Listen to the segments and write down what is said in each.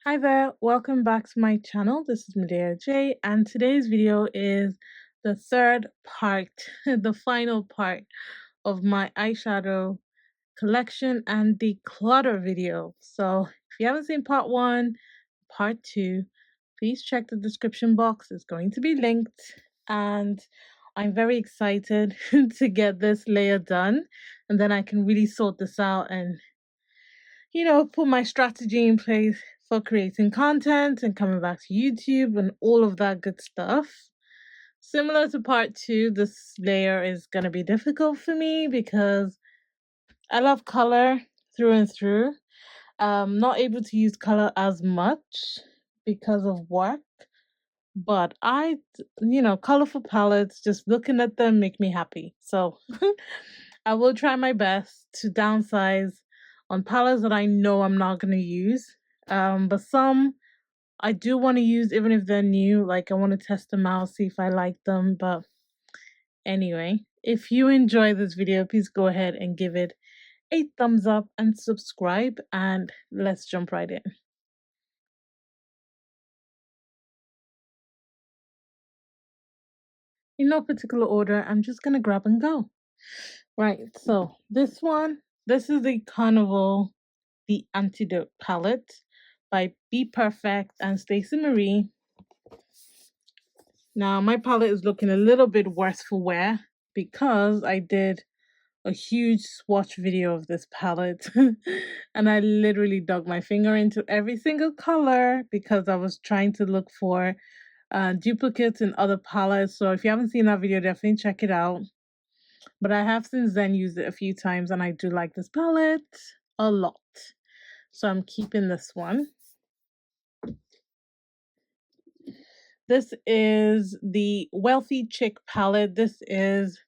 Hi there, welcome back to my channel. This is Medea J, and today's video is the third part, the final part of my eyeshadow collection and declutter video. So if you haven't seen part one, part two, please check the description box. It's going to be linked, and I'm very excited to get this layer done, and then I can really sort this out and put my strategy in place for creating content and coming back to YouTube and all of that good stuff. Similar to part two, this layer is going to be difficult for me because I love color through and through. Not able to use color as much because of work, but colorful palettes, just looking at them make me happy. So I will try my best to downsize on palettes that I know I'm not going to use. But some I do want to use even if they're new. Like I want to test them out, see if I like them. But anyway, if you enjoy this video, please go ahead and give it a thumbs up and subscribe, and let's jump right in. In no particular order, I'm just going to grab and go. Right, so this is the Carnival, the Antidote palette by Be Perfect and Stacey Marie. Now, my palette is looking a little bit worse for wear because I did a huge swatch video of this palette and I literally dug my finger into every single color because I was trying to look for duplicates in other palettes. So if you haven't seen that video, definitely check it out. But I have since then used it a few times and I do like this palette a lot. So I'm keeping this one. This is the Wealthy Chick palette. This is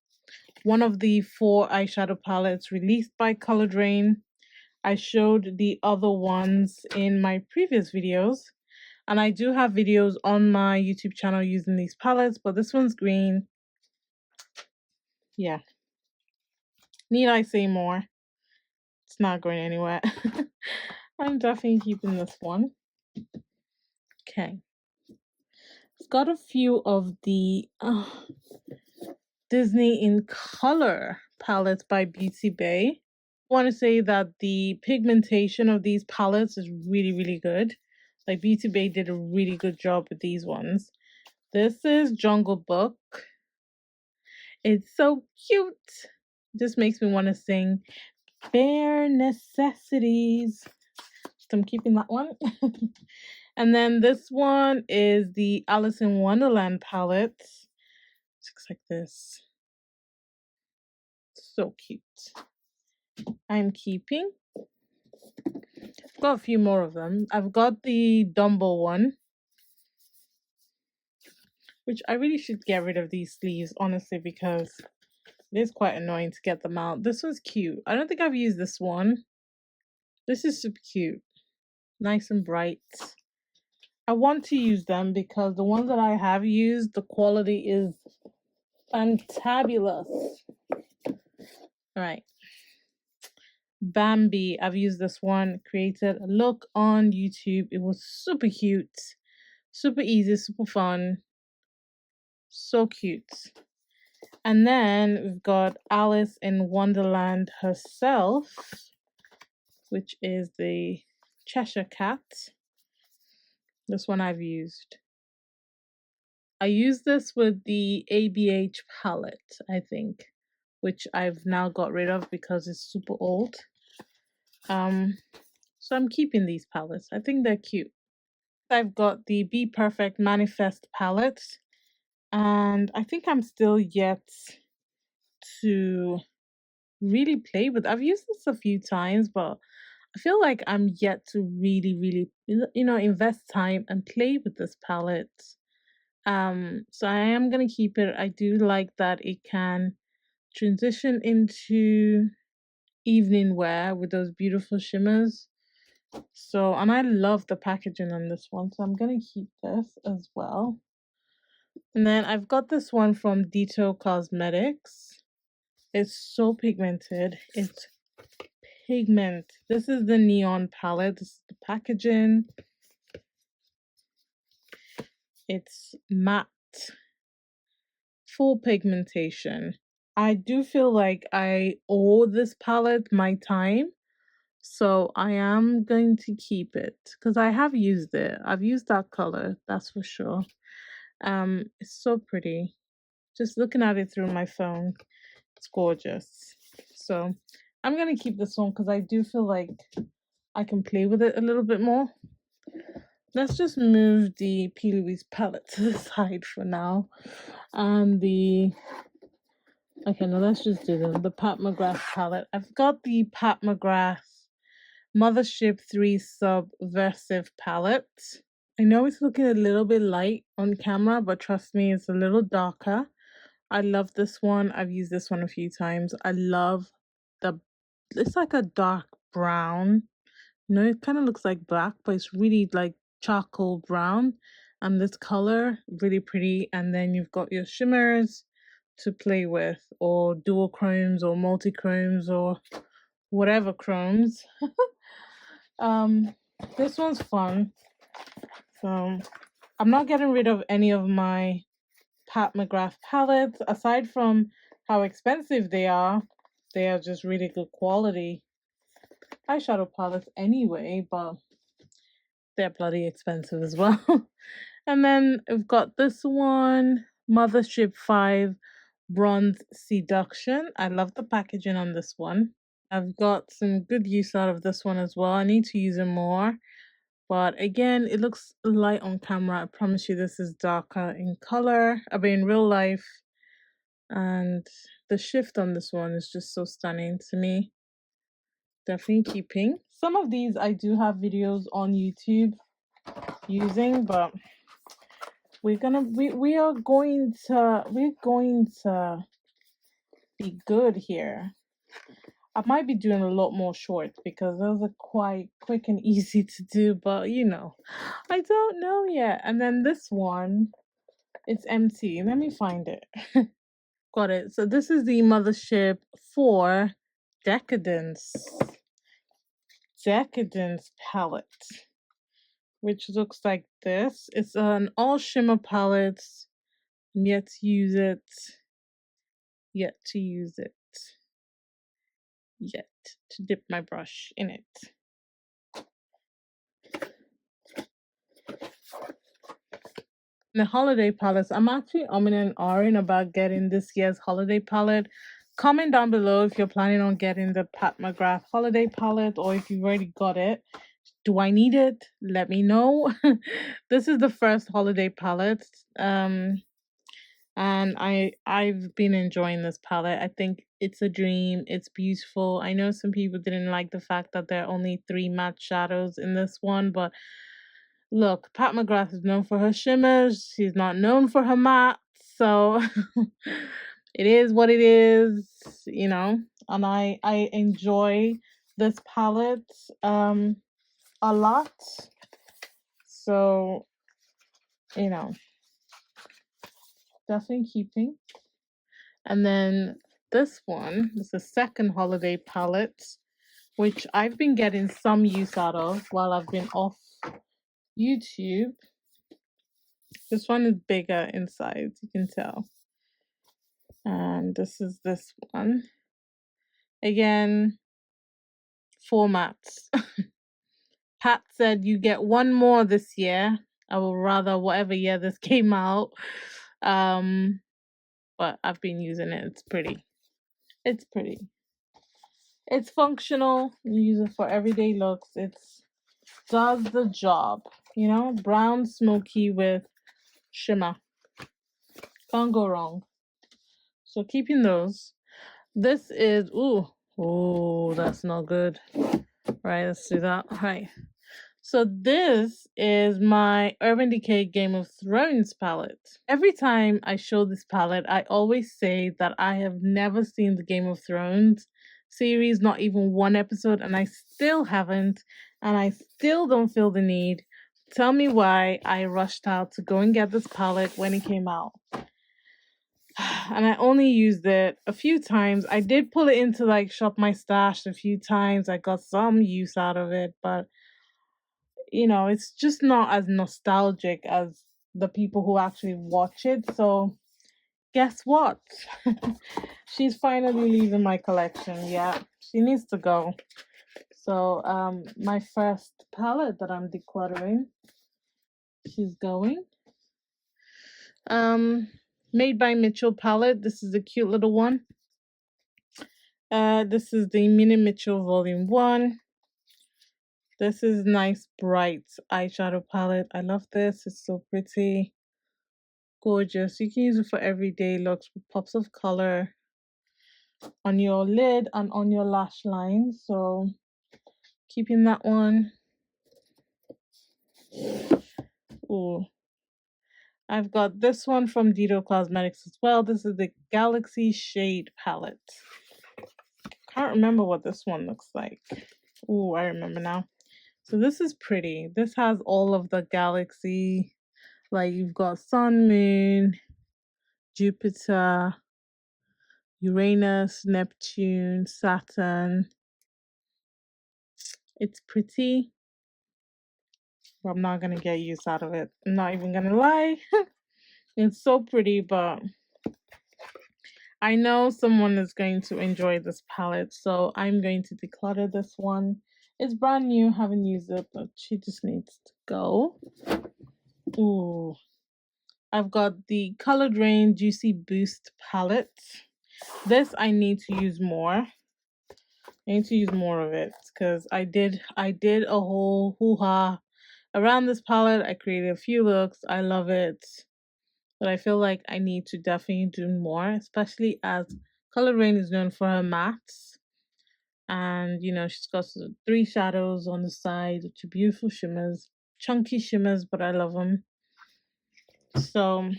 one of the 4 eyeshadow palettes released by Colored Rain. I showed the other ones in my previous videos. And I do have videos on my YouTube channel using these palettes, but this one's green. Yeah. Need I say more? It's not going anywhere. I'm definitely keeping this one. Okay. It's got a few of the Disney in Color palettes by Beauty Bay. I want to say that the pigmentation of these palettes is really, really good. Like Beauty Bay did a really good job with these ones. This is Jungle Book. It's so cute. Just makes me want to sing Bare Necessities. So I'm keeping that one. And then this one is the Alice in Wonderland palette. It looks like this. So cute. I'm keeping. I've got a few more of them. I've got the Dumbo one, which I really should get rid of these sleeves, honestly, because it is quite annoying to get them out. This one's cute. I don't think I've used this one. This is super cute. Nice and bright. I want to use them because the ones that I have used, the quality is fantabulous. Alright. Bambi. I've used this one. Created a look on YouTube. It was super cute. Super easy, super fun. So cute. And then we've got Alice in Wonderland herself, which is the Cheshire Cat. This one I've used. I used this with the ABH palette, I think, which I've now got rid of because it's super old. So I'm keeping these palettes. I think they're cute. I've got the Be Perfect Manifest palette, and I think I'm still yet to really play with. I've used this a few times, but I feel like I'm yet to really, invest time and play with this palette. So I am gonna keep it. I do like that it can transition into evening wear with those beautiful shimmers. So, and I love the packaging on this one, so I'm gonna keep this as well. And then I've got this one from Dito Cosmetics. It's so pigmented. It's pigment. This is the neon palette. This is the packaging. It's matte, full pigmentation. I do feel like I owe this palette my time, so I am going to keep it because I have used it. I've used that color, that's for sure. It's so pretty. Just looking at it through my phone, it's gorgeous. So I'm gonna keep this one because I do feel like I can play with it a little bit more. Let's just move the P. Louise palette to the side for now. And okay, no, let's just do the Pat McGrath palette. I've got the Pat McGrath Mothership 3 Subversive palette. I know it's looking a little bit light on camera, but trust me, it's a little darker. I love this one. I've used this one a few times. I love it's like a dark brown. You know, it kind of looks like black, but it's really like charcoal brown. And this color, really pretty. And then you've got your shimmers to play with, or dual chromes, or multi-chromes, or whatever chromes. This one's fun. So I'm not getting rid of any of my Pat McGrath palettes. Aside from how expensive they are just really good quality eyeshadow palettes anyway, but they're bloody expensive as well. And then we've got this one, Mothership 5 Bronze Seduction. I love the packaging on this one. I've got some good use out of this one as well. I need to use it more. But again, it looks light on camera. I promise you this is darker in color. I mean, in real life. And the shift on this one is just so stunning to me. Definitely keeping. Some of these I do have videos on YouTube using, but we're going to be good here. I might be doing a lot more shorts because those are quite quick and easy to do, but you know, I don't know yet. And then this one, it's empty. Let me find it. Got it. So this is the Mothership 4 Decadence palette, which looks like this. It's an all shimmer palette. I'm yet to use it. Yet to dip my brush in it. The holiday palettes, I'm actually and ahhing about getting this year's holiday palette. Comment down below if you're planning on getting the Pat McGrath holiday palette, or if you've already got it. Do I need it? Let me know. This is the first holiday palette. And I've been enjoying this palette. I think it's a dream. It's beautiful. I know some people didn't like the fact that there are only 3 matte shadows in this one, but look, Pat McGrath is known for her shimmers. She's not known for her matte, so it is what it is, you know. And I enjoy this palette a lot. So, you know, definitely keeping. And then this one is the second holiday palette, which I've been getting some use out of while I've been off YouTube. This one is bigger in size, you can tell. And this is this one. Again, 4 mattes. Pat said you get one more this year. I will rather whatever year this came out. But I've been using it. It's pretty. It's pretty. It's functional. You use it for everyday looks. It does the job. You know, brown smoky with shimmer. Can't go wrong. So keeping those. This is that's not good. Right, let's do that. Right. So this is my Urban Decay Game of Thrones palette. Every time I show this palette, I always say that I have never seen the Game of Thrones series, not even one episode, and I still haven't, and I still don't feel the need. Tell me why I rushed out to go and get this palette when it came out. And I only used it a few times. I did pull it into like Shop My Stash a few times. I got some use out of it, but you know, it's just not as nostalgic as the people who actually watch it. So guess what? She's finally leaving my collection. Yeah, she needs to go. So my first palette that I'm decluttering, she's going. Made by Mitchell palette. This is a cute little one. This is the Mini Mitchell Volume 1. This is nice bright eyeshadow palette. I love this. It's so pretty. Gorgeous. You can use it for everyday looks with pops of color on your lid and on your lash line. So keeping that one. Ooh. I've got this one from Dido Cosmetics as well. This is the Galaxy Shade palette. Can't remember what this one looks like. Ooh, I remember now. So this is pretty. This has all of the galaxy. Like you've got Sun, Moon, Jupiter, Uranus, Neptune, Saturn. It's pretty. But I'm not going to get use out of it. I'm not even going to lie. It's so pretty, but I know someone is going to enjoy this palette. So I'm going to declutter this one. It's brand new. Haven't used it, but she just needs to go. Ooh. I've got the Colored Rain Juicy Boost palette. This I need to use more. I need to use more of it because I did a whole hoo-ha around this palette. I created a few looks. I love it. But I feel like I need to definitely do more, especially as Colored Rain is known for her mattes. And, you know, she's got 3 shadows on the side, which are beautiful shimmers. Chunky shimmers, but I love them. So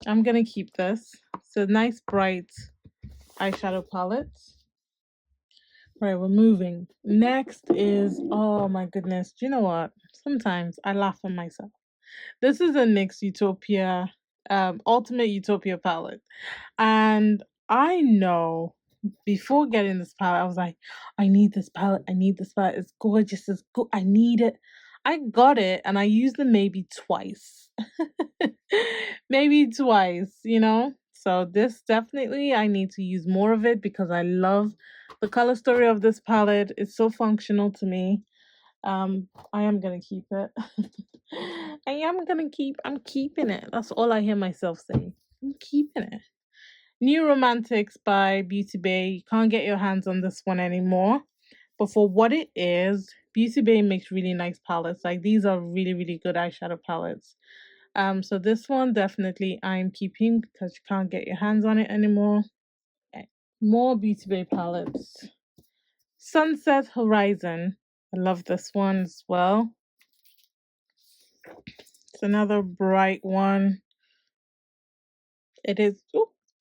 I'm going to keep this. It's a nice, bright eyeshadow palette. Right, we're moving. Next is, oh my goodness. Do you know what? Sometimes I laugh at myself. This is a NYX Utopia, Ultimate Utopia palette. And I know before getting this palette, I was like, I need this palette. I need this palette. It's gorgeous. It's good. I need it. I got it and I used it maybe twice. Maybe twice, you know? So this definitely, I need to use more of it because I love the color story of this palette. It's so functional to me. I am gonna keep it. I'm keeping it. That's all I hear myself say. I'm keeping it. New Romantics by Beauty Bay. You can't get your hands on this one anymore. But for what it is, Beauty Bay makes really nice palettes. Like these are really, really good eyeshadow palettes. So this one definitely I'm keeping because you can't get your hands on it anymore. Okay. More Beauty Bay palettes. Sunset Horizon. I love this one as well. It's another bright one. It is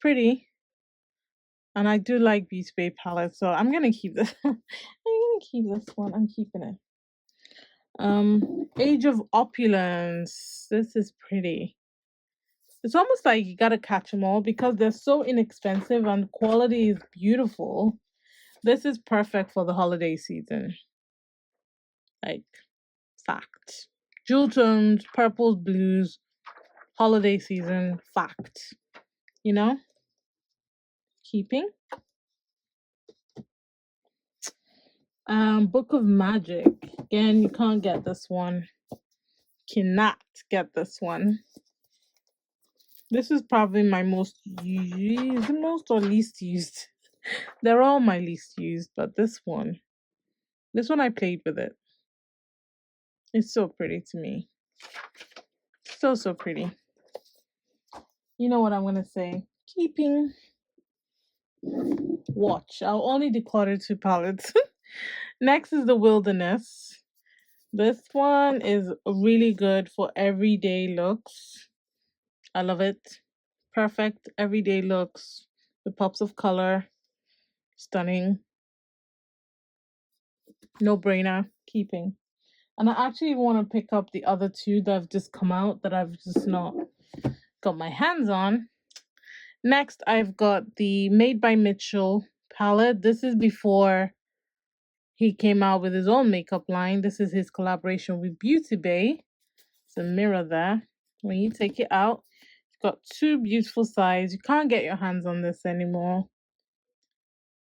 pretty. And I do like Beauty Bay palettes, so I'm gonna keep this. I'm gonna keep this one. I'm keeping it. Age of Opulence. This is pretty. It's almost like you gotta catch them all because they're so inexpensive and quality is beautiful. This is perfect for the holiday season. Like, fact. Jewel tones, purples, blues, holiday season, fact. You know? Keeping. Book of Magic. Again, you can't get this one. Cannot get this one. This is probably my most used, most or least used. They're all my least used, but this one I played with it. It's so pretty to me. So pretty. You know what I'm gonna say? Keeping. Watch. I'll only declutter 2 palettes. Next is the Wilderness. This one is really good for everyday looks. I love it. Perfect everyday looks with pops of color. Stunning. No brainer. Keeping. And I actually want to pick up the other 2 that have just come out that I've just not got my hands on. Next, I've got the Made by Mitchell palette. This is before he came out with his own makeup line. This is his collaboration with Beauty Bay. It's a mirror there. When you take it out, it's got two beautiful sides. You can't get your hands on this anymore.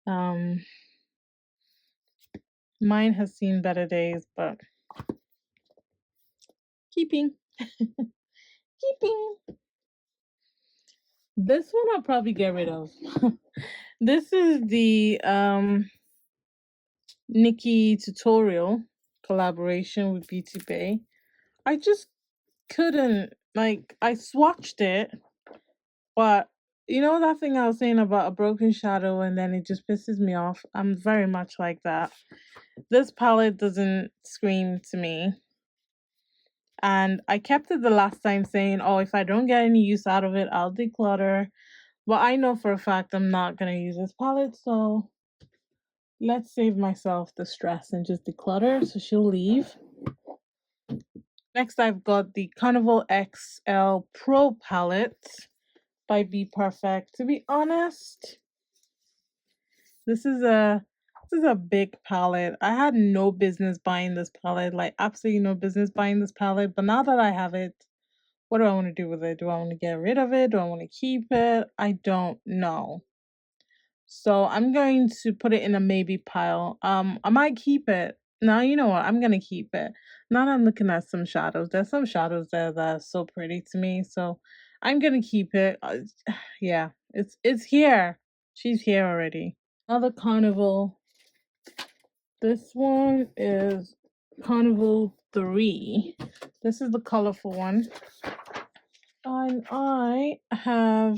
Mine has seen better days, but keeping. Keeping. This one I'll probably get rid of. This is the Nikki tutorial collaboration with Beauty Bay. I just couldn't, like, I swatched it, but you know that thing I was saying about a broken shadow and then it just pisses me off? I'm very much like that. This palette doesn't scream to me. And I kept it the last time saying, oh, if I don't get any use out of it, I'll declutter. But I know for a fact I'm not going to use this palette, so let's save myself the stress and just declutter. So she'll leave. Next, I've got the Carnival XL Pro palette by Be Perfect. To be honest, this is a big palette. I had no business buying this palette, like absolutely no business buying this palette. But now that I have it, what do I want to do with it? Do I want to get rid of it? Do I want to keep it? I don't know. So I'm going to put it in a maybe pile. I might keep it. No, you know what? I'm gonna keep it. Now that I'm looking at some shadows. There's some shadows there that are so pretty to me. So I'm gonna keep it. Yeah, it's here. She's here already. Another Carnival. This one is Carnival 3. This is the colorful one. And I have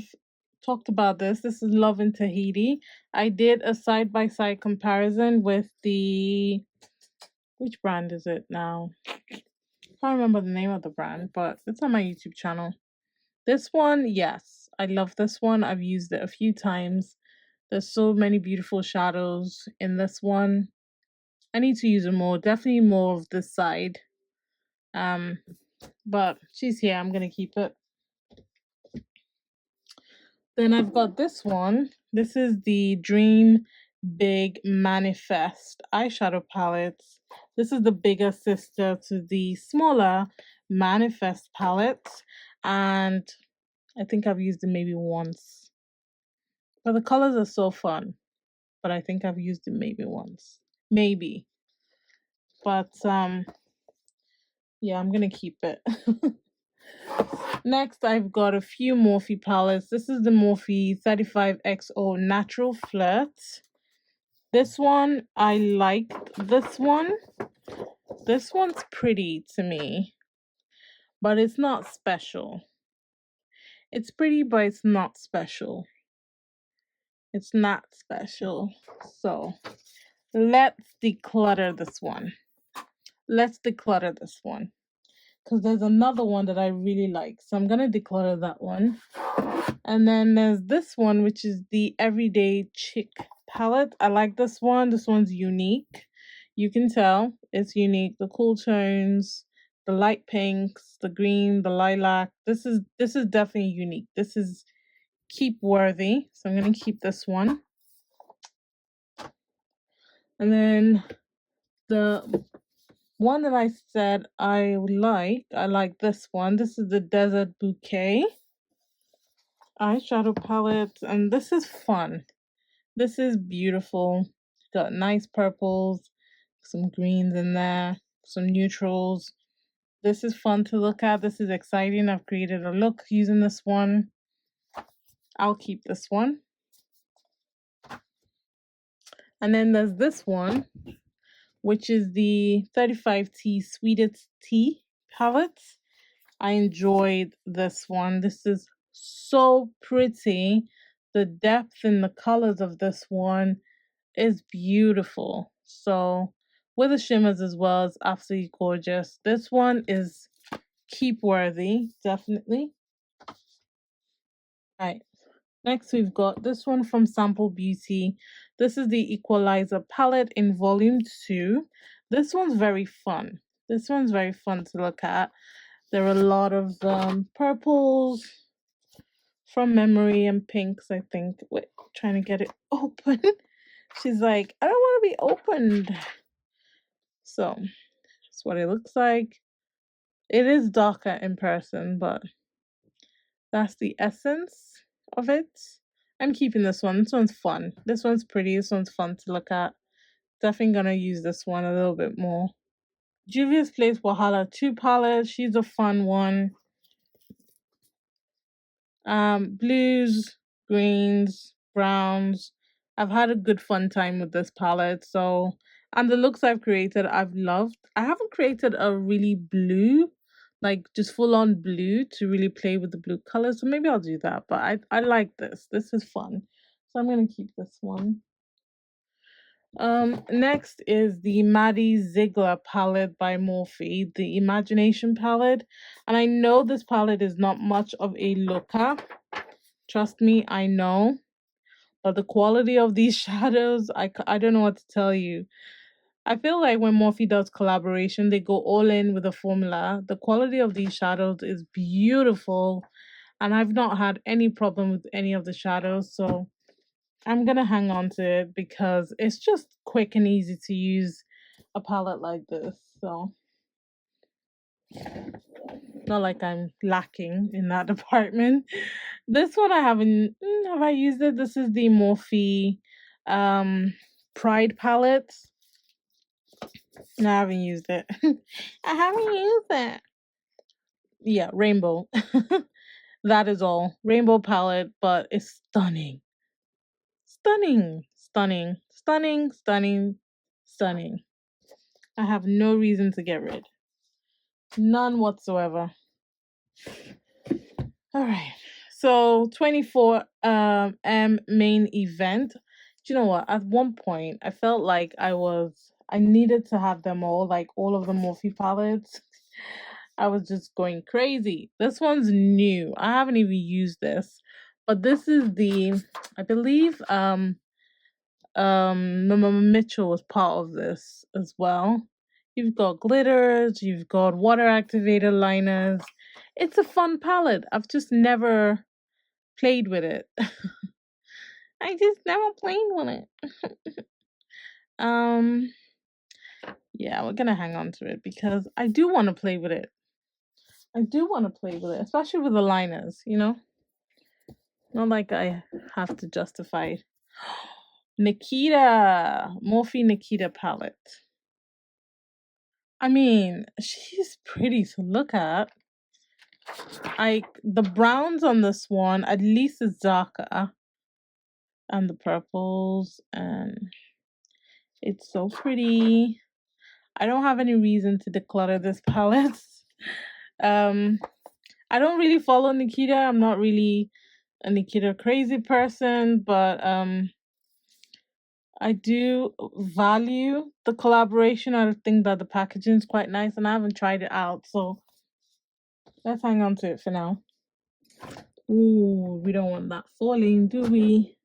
talked about this. This is Love in Tahiti. I did a side-by-side comparison with the, which brand is it now? I can't remember the name of the brand, but it's on my YouTube channel. This one, yes, I love this one. I've used it a few times. There's so many beautiful shadows in this one. I need to use it more. Definitely more of this side. But she's here. I'm gonna keep it. Then I've got this one. This is the Dream Big Manifest eyeshadow palettes. This is the bigger sister to the smaller Manifest palettes. And I think I've used it maybe once. But the colors are so fun. But I think I've used it maybe once. Maybe. But yeah, I'm gonna keep it. Next, I've got a few Morphe palettes. This is the Morphe 35XO Natural Flirt. This one, I like this one. This one's pretty to me, but it's not special. It's pretty, but it's not special. It's not special. So, let's declutter this one. Let's declutter this one. Because there's another one that I really like. So I'm going to declutter that one. And then there's this one, which is the Everyday Chick palette. I like this one. This one's unique. You can tell it's unique. The cool tones, the light pinks, the green, the lilac. This is definitely unique. This is keep worthy. So I'm going to keep this one. And then the one that I said I like this one. This is the Desert Bouquet eyeshadow palette, and this is fun. This is beautiful. Got nice purples, some greens in there, some neutrals. This is fun to look at. This is exciting. I've created a look using this one. I'll keep this one. And then there's this one, which is the 35T Sweetest Tea palette. I enjoyed this one. This is so pretty. The depth and the colors of this one is beautiful. So with the shimmers as well, it's absolutely gorgeous. This one is keep worthy, definitely. All right. Next, we've got this one from Sample Beauty. This is the Equalizer palette in volume 2. This one's very fun. This one's very fun to look at. There are a lot of purples from memory and pinks, I think. Wait, trying to get it open. She's like, I don't want to be opened. So, that's what it looks like. It is darker in person, but that's the essence of it. I'm keeping this one. This one's fun. This one's pretty. This one's fun to look at. Definitely gonna use this one a little bit more. Juvia's Place Wahala 2 palette. She's a fun one. Blues, greens, browns. I've had a good fun time with this palette. So, and the looks I've created, I've loved. I haven't created a really blue, like just full on blue to really play with the blue colors. So maybe I'll do that. But I like this. This is fun. So I'm gonna keep this one. Next is the Maddie Ziegler palette by Morphe, the Imagination palette. And I know this palette is not much of a looker. Trust me, I know. But the quality of these shadows, I don't know what to tell you. I feel like when Morphe does collaboration, they go all in with a formula. The quality of these shadows is beautiful. And I've not had any problem with any of the shadows. So I'm gonna hang on to it because it's just quick and easy to use a palette like this. So not like I'm lacking in that department. This one I haven't have I used it? This is the Morphe Pride palette. No, I haven't used it. I haven't used it. Yeah, rainbow. That is all. Rainbow palette, but it's stunning. Stunning. Stunning. Stunning. Stunning. Stunning. I have no reason to get rid. None whatsoever. All right. So 24 M main event. Do you know what? At one point I felt like I needed to have them all, like all of the Morphe palettes. I was just going crazy. This one's new. I haven't even used this. But this is the I believe Mama Mitchell was part of this as well. You've got glitters, you've got water activator liners. It's a fun palette. I've just never played with it. I just never played with it. um yeah, we're gonna hang on to it because I do want to play with it. I do want to play with it, especially with the liners, you know? Not like I have to justify it. Nikita, Morphe Nikita palette. I mean, she's pretty to look at. Like the browns on this one, at least is darker, and the purples, and it's so pretty. I don't have any reason to declutter this palette. um, I don't really follow Nikita. I'm not really a Nikita crazy person, but I do value the collaboration. I think that the packaging is quite nice, and I haven't tried it out, so let's hang on to it for now. Ooh, we don't want that falling, do we?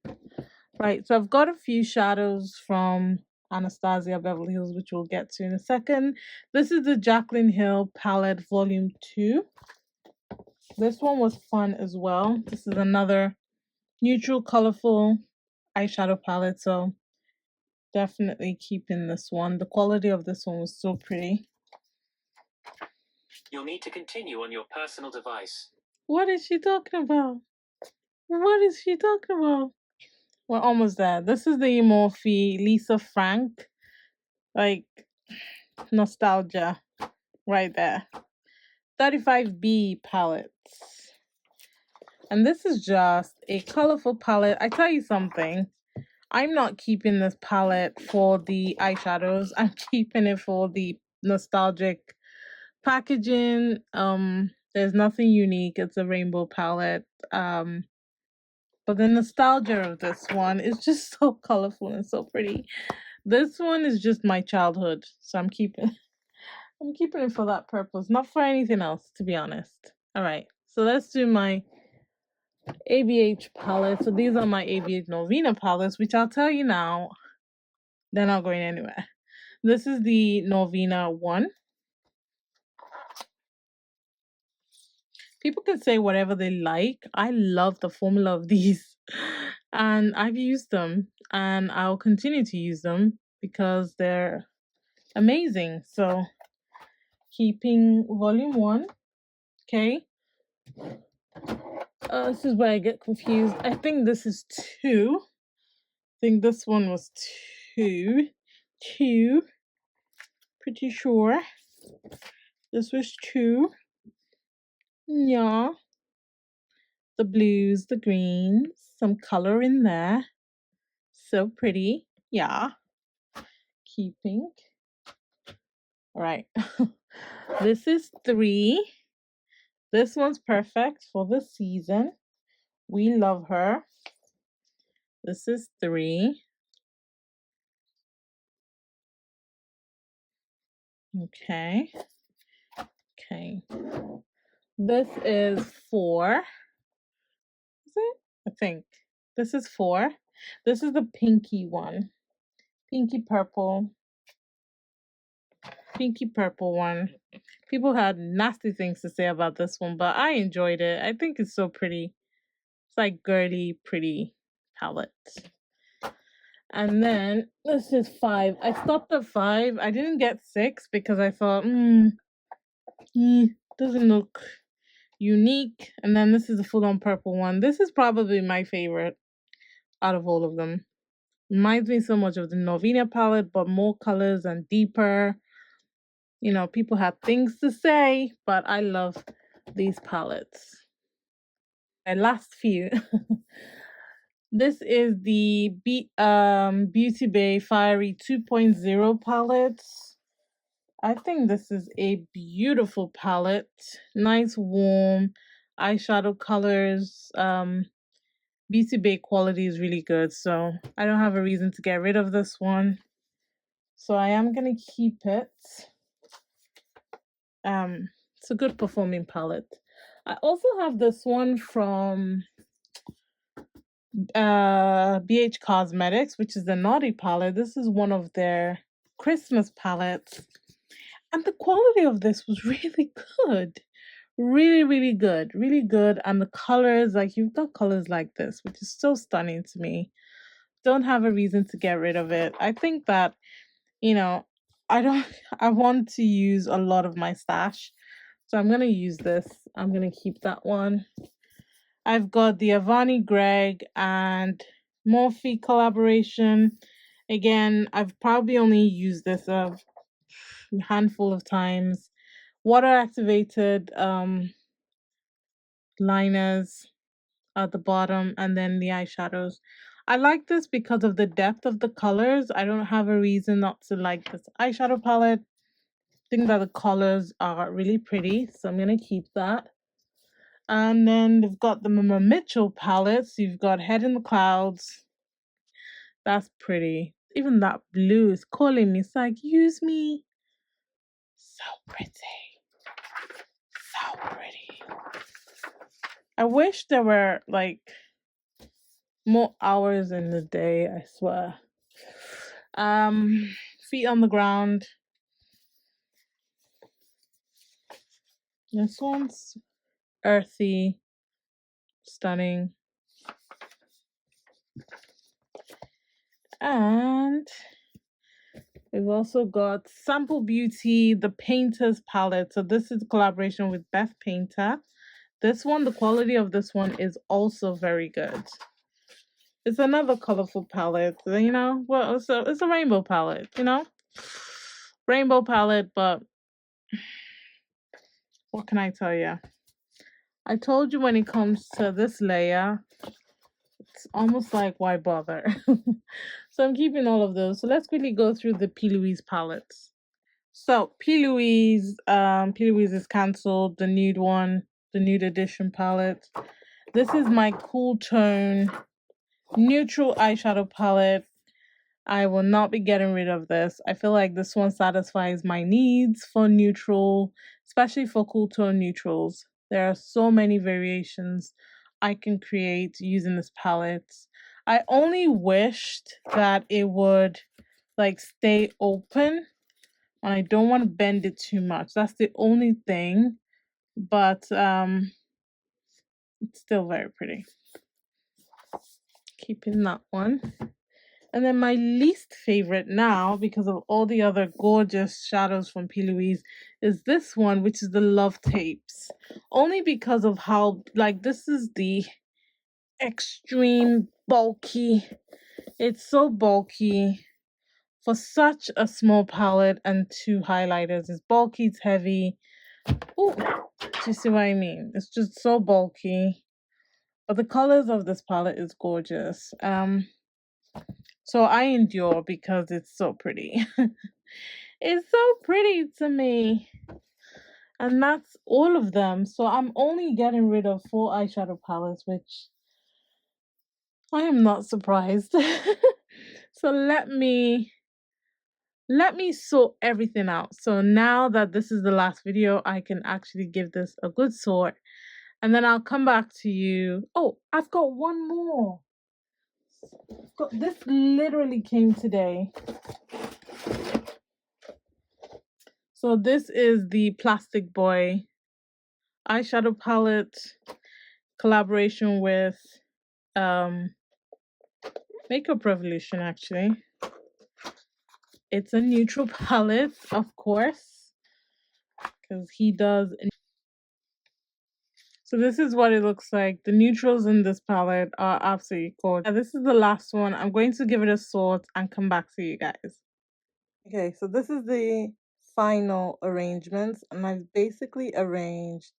Right, so I've got a few shadows from Anastasia Beverly Hills, which we'll get to in a second. This is the Jacqueline Hill palette volume 2. This one was fun as well. This is another neutral, colorful eyeshadow palette, so definitely keeping this one. The quality of this one was so pretty. You'll need to continue on your personal device. What is she talking about? What is she talking about? We're almost there. This is the Morphe Lisa Frank. Like, nostalgia right there. 35B palettes. And this is just a colorful palette. I tell you something. I'm not keeping this palette for the eyeshadows. I'm keeping it for the nostalgic packaging. There's nothing unique. It's a rainbow palette. But the nostalgia of this one is just so colorful and so pretty. This one is just my childhood, so I'm keeping it for that purpose, not for anything else, to be honest. All right, so let's do my ABH palette. So these are my ABH Novena palettes, which I'll tell you now, they're not going anywhere. This is the Novena one. People can say whatever they like. I love the formula of these. And I've used them. And I'll continue to use them because they're amazing. So keeping volume 1. Okay. This is where I get confused. I think this is 2. I think this one was 2. 2. Pretty sure. This was 2. Yeah. The blues, the greens, some color in there. So pretty. Yeah. Keeping. All right. This is 3. This one's perfect for the season. We love her. This is 3. Okay. Okay. This is 4. Is it? I think. This is 4. This is the pinky one. Pinky purple. Pinky purple one. People had nasty things to say about this one, but I enjoyed it. I think it's so pretty. It's like girly, pretty palette. And then this is 5. I stopped at 5. I didn't get 6 because I thought, doesn't look unique. And then this is a full-on purple one. This is probably my favorite out of all of them. Reminds me so much of the Novena palette, but more colors and deeper. You know, people have things to say, but I love these palettes. My last few. This is the Beauty Bay Fiery 2.0 palette. I think this is a beautiful palette. Nice, warm eyeshadow colors. Beauty Bay quality is really good, so I don't have a reason to get rid of this one. So I am going to keep it. It's a good performing palette. I also have this one from BH Cosmetics, which is the Naughty palette. This is one of their Christmas palettes. And the quality of this was really good. Really, really good. Really good. And the colors, like you've got colors like this, which is so stunning to me. Don't have a reason to get rid of it. I think that, you know, I want to use a lot of my stash. So I'm going to use this. I'm going to keep that one. I've got the Avani Greg and Morphe collaboration. Again, I've probably only used this a handful of times. Water activated liners at the bottom, and then the eyeshadows. I like this because of the depth of the colors. I don't have a reason not to like this eyeshadow palette. I think that the colors are really pretty, so I'm going to keep that. And then they've got the Mama Mitchell palette. So you've got Head in the Clouds. That's pretty. Even that blue is calling me. It's like, use me. So pretty. So pretty. I wish there were like more hours in the day, I swear. Feet on the Ground. This one's earthy, stunning. And we've also got Sample Beauty, the Painter's palette. So this is a collaboration with Beth Painter. This one, the quality of this one is also very good. It's another colorful palette, you know. Well, it's a rainbow palette, you know. Rainbow palette, but what can I tell you? I told you when it comes to this layer, it's almost like, why bother? So I'm keeping all of those. So let's quickly go through the P. Louise palettes. So P. Louise is cancelled. The nude one, the nude edition palette. This is my cool tone neutral eyeshadow palette. I will not be getting rid of this. I feel like this one satisfies my needs for neutral, especially for cool tone neutrals. There are so many variations I can create using this palette. I only wished that it would like stay open, and I don't want to bend it too much. That's the only thing, but it's still very pretty. Keeping that one. And then my least favorite now, because of all the other gorgeous shadows from P. Louise, is this one, which is the Love Tapes. Only because of how, like, this is the extreme bulky. It's so bulky for such a small palette and two highlighters. It's bulky, it's heavy. Ooh, do you see what I mean? It's just so bulky. But the colors of this palette is gorgeous. So I endure because it's so pretty. It's so pretty to me. And that's all of them. So I'm only getting rid of 4 eyeshadow palettes, which I am not surprised. So let me sort everything out. So now that this is the last video, I can actually give this a good sort. And then I'll come back to you. Oh, I've got one more. This literally came today. So this is the Plastic Boy eyeshadow palette collaboration with Makeup Revolution, actually. It's a neutral palette, of course, because he does. So this is what it looks like. The neutrals in this palette are absolutely gorgeous. This is the last one. I'm going to give it a sort and come back to you guys. Okay, so this is the final arrangements, and I've basically arranged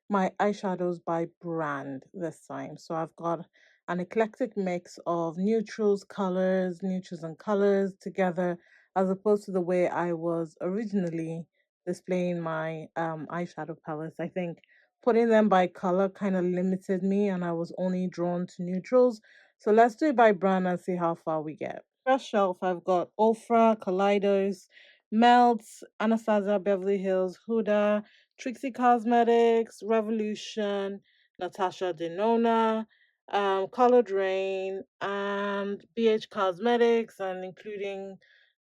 my eyeshadows by brand this time. So I've got an eclectic mix of neutrals and colors together, as opposed to the way I was originally displaying my eyeshadow palettes. I think putting them by color kind of limited me, and I was only drawn to neutrals. So let's do it by brand and see how far we get. First shelf, I've got Ofra, Kaleidos, Melts, Anastasia, Beverly Hills, Huda, Trixie Cosmetics, Revolution, Natasha Denona, Colored Rain, and BH Cosmetics, and including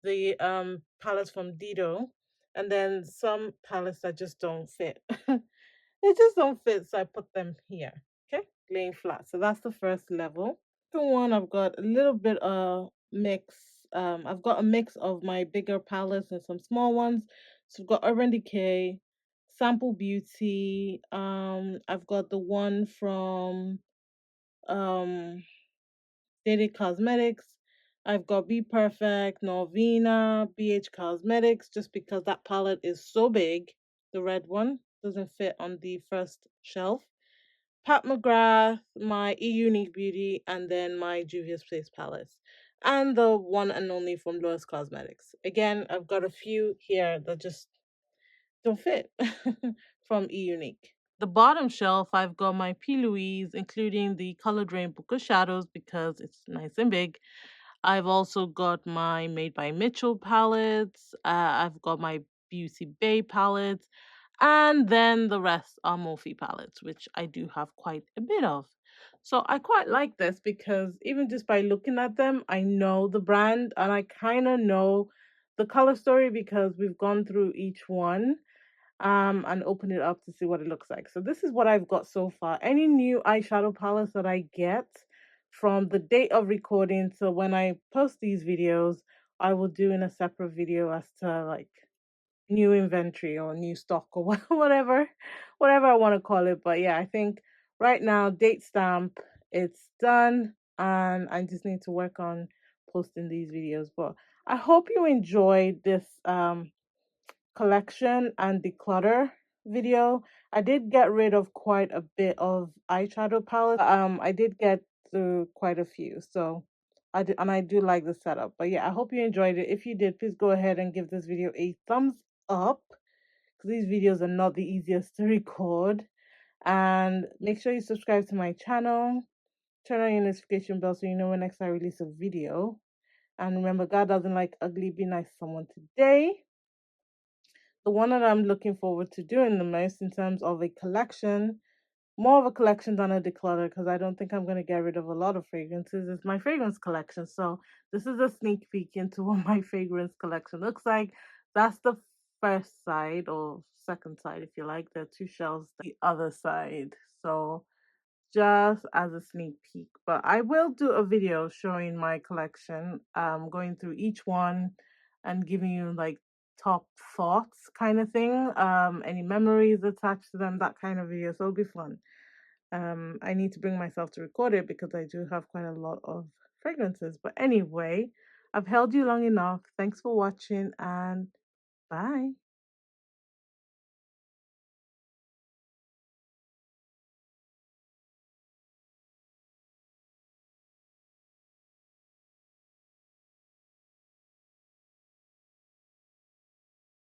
the palettes from Dido, and then some palettes that just don't fit. They just don't fit, so I put them here. Okay, laying flat. So that's the first level. Second one, I've got a little bit of mix. I've got a mix of my bigger palettes and some small ones. So I've got Urban Decay, Sample Beauty. I've got the one from um Dated Cosmetics. I've got Be Perfect, Norvina, BH Cosmetics, just because that palette is so big. The red one doesn't fit on the first shelf. Pat McGrath, my Unique Beauty, and then my Juvia's Place palettes. And the one and only from Louise Cosmetics. Again, I've got a few here that just don't fit from Unique. The bottom shelf, I've got my P. Louise, including the Colored Rain Book of Shadows because it's nice and big. I've also got my Made by Mitchell palettes. I've got my Beauty Bay palettes. And then the rest are Morphe palettes, which I do have quite a bit of. So I quite like this because even just by looking at them, I know the brand and I kind of know the color story because we've gone through each one and open it up to see what it looks like. So this is what I've got so far. Any new eyeshadow palettes that I get from the date of recording to when I post these videos, I will do in a separate video as to like new inventory or new stock or whatever I want to call it. But yeah, I think right now date stamp, it's done and I just need to work on posting these videos. But I hope you enjoyed this collection and declutter video. I did get rid of quite a bit of eyeshadow palettes. I did get through quite a few, so I do like the setup. But yeah, I hope you enjoyed it. If you did, please go ahead and give this video a thumbs up because these videos are not the easiest to record. And make sure you subscribe to my channel. Turn on your notification bell so you know when next I release a video. And remember, God doesn't like ugly. Be nice to someone today. The one that I'm looking forward to doing the most in terms of a collection, more of a collection than a declutter, because I don't think I'm going to get rid of a lot of fragrances, is my fragrance collection. So this is a sneak peek into what my fragrance collection looks like. That's the first side or second side, if you like. There are two shelves, the other side. So just as a sneak peek. But I will do a video showing my collection, going through each one and giving you like top thoughts kind of thing, any memories attached to them, that kind of video. So it'll be fun. I need to bring myself to record it because I do have quite a lot of fragrances. But anyway, I've held you long enough. Thanks for watching and bye.